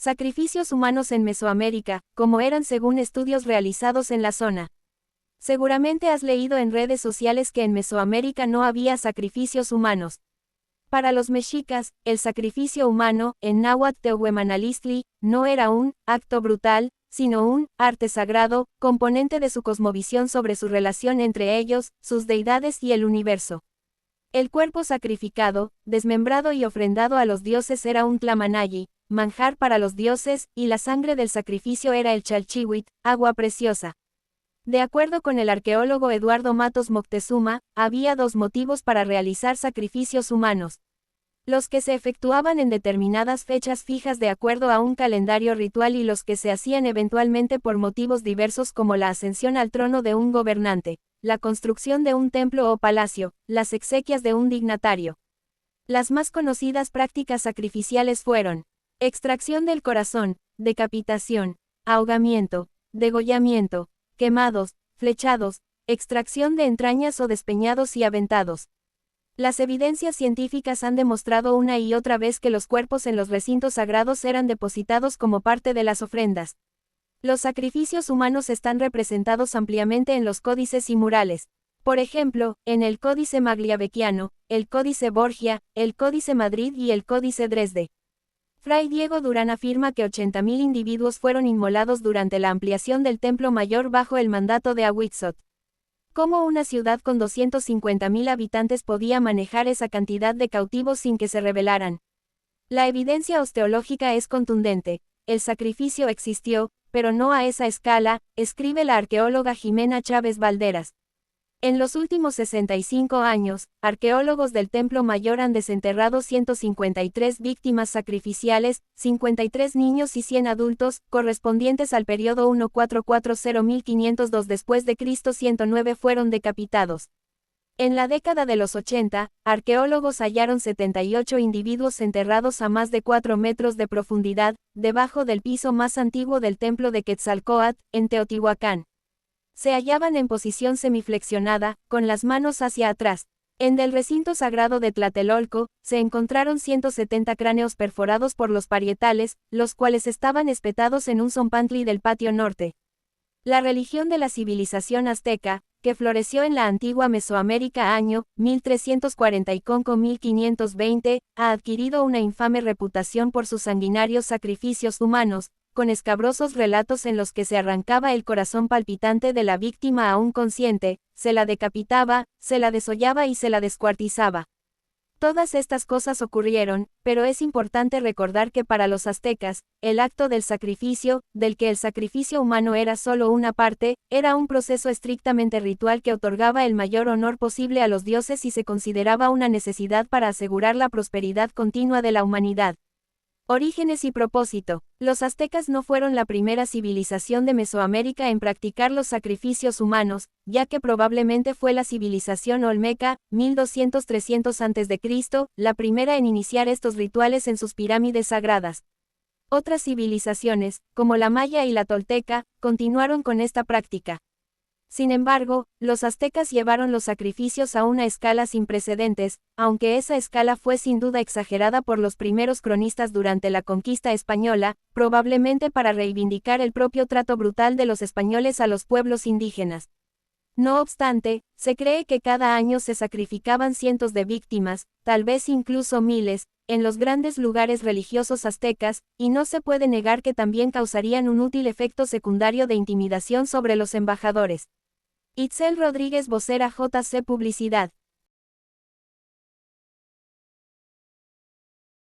Sacrificios humanos en Mesoamérica, como eran según estudios realizados en la zona. Seguramente has leído en redes sociales que en Mesoamérica no había sacrificios humanos. Para los mexicas, el sacrificio humano, en náhuatl tehuemanalistli, no era un acto brutal, sino un arte sagrado, componente de su cosmovisión sobre su relación entre ellos, sus deidades y el universo. El cuerpo sacrificado, desmembrado y ofrendado a los dioses era un tlamanalli, manjar para los dioses, y la sangre del sacrificio era el chalchihuit, agua preciosa. De acuerdo con el arqueólogo Eduardo Matos Moctezuma, había dos motivos para realizar sacrificios humanos. Los que se efectuaban en determinadas fechas fijas de acuerdo a un calendario ritual y los que se hacían eventualmente por motivos diversos como la ascensión al trono de un gobernante, la construcción de un templo o palacio, las exequias de un dignatario. Las más conocidas prácticas sacrificiales fueron extracción del corazón, decapitación, ahogamiento, degollamiento, quemados, flechados, extracción de entrañas o despeñados y aventados. Las evidencias científicas han demostrado una y otra vez que los cuerpos en los recintos sagrados eran depositados como parte de las ofrendas. Los sacrificios humanos están representados ampliamente en los códices y murales. Por ejemplo, en el Códice Magliavecchiano, el Códice Borgia, el Códice Madrid y el Códice Dresde. Fray Diego Durán afirma que 80.000 individuos fueron inmolados durante la ampliación del Templo Mayor bajo el mandato de Ahuitzot. ¿Cómo una ciudad con 250.000 habitantes podía manejar esa cantidad de cautivos sin que se rebelaran? La evidencia osteológica es contundente. El sacrificio existió, pero no a esa escala, escribe la arqueóloga Jimena Chávez Valderas. En los últimos 65 años, arqueólogos del Templo Mayor han desenterrado 153 víctimas sacrificiales, 53 niños y 100 adultos, correspondientes al periodo 1440-1502 después de Cristo. 109 fueron decapitados. En la década de los 80, arqueólogos hallaron 78 individuos enterrados a más de 4 metros de profundidad, debajo del piso más antiguo del templo de Quetzalcóatl, en Teotihuacán. Se hallaban en posición semiflexionada, con las manos hacia atrás. En el recinto sagrado de Tlatelolco, se encontraron 170 cráneos perforados por los parietales, los cuales estaban espetados en un zompantli del patio norte. La religión de la civilización azteca, que floreció en la antigua Mesoamérica año 1340 y conco 1520, ha adquirido una infame reputación por sus sanguinarios sacrificios humanos, con escabrosos relatos en los que se arrancaba el corazón palpitante de la víctima aún consciente, se la decapitaba, se la desollaba y se la descuartizaba. Todas estas cosas ocurrieron, pero es importante recordar que para los aztecas, el acto del sacrificio, del que el sacrificio humano era solo una parte, era un proceso estrictamente ritual que otorgaba el mayor honor posible a los dioses y se consideraba una necesidad para asegurar la prosperidad continua de la humanidad. Orígenes y propósito. Los aztecas no fueron la primera civilización de Mesoamérica en practicar los sacrificios humanos, ya que probablemente fue la civilización olmeca, 1200-300 a.C., la primera en iniciar estos rituales en sus pirámides sagradas. Otras civilizaciones, como la maya y la tolteca, continuaron con esta práctica. Sin embargo, los aztecas llevaron los sacrificios a una escala sin precedentes, aunque esa escala fue sin duda exagerada por los primeros cronistas durante la conquista española, probablemente para reivindicar el propio trato brutal de los españoles a los pueblos indígenas. No obstante, se cree que cada año se sacrificaban cientos de víctimas, tal vez incluso miles, en los grandes lugares religiosos aztecas, y no se puede negar que también causarían un útil efecto secundario de intimidación sobre los embajadores. Itzel Rodríguez, vocera JC Publicidad.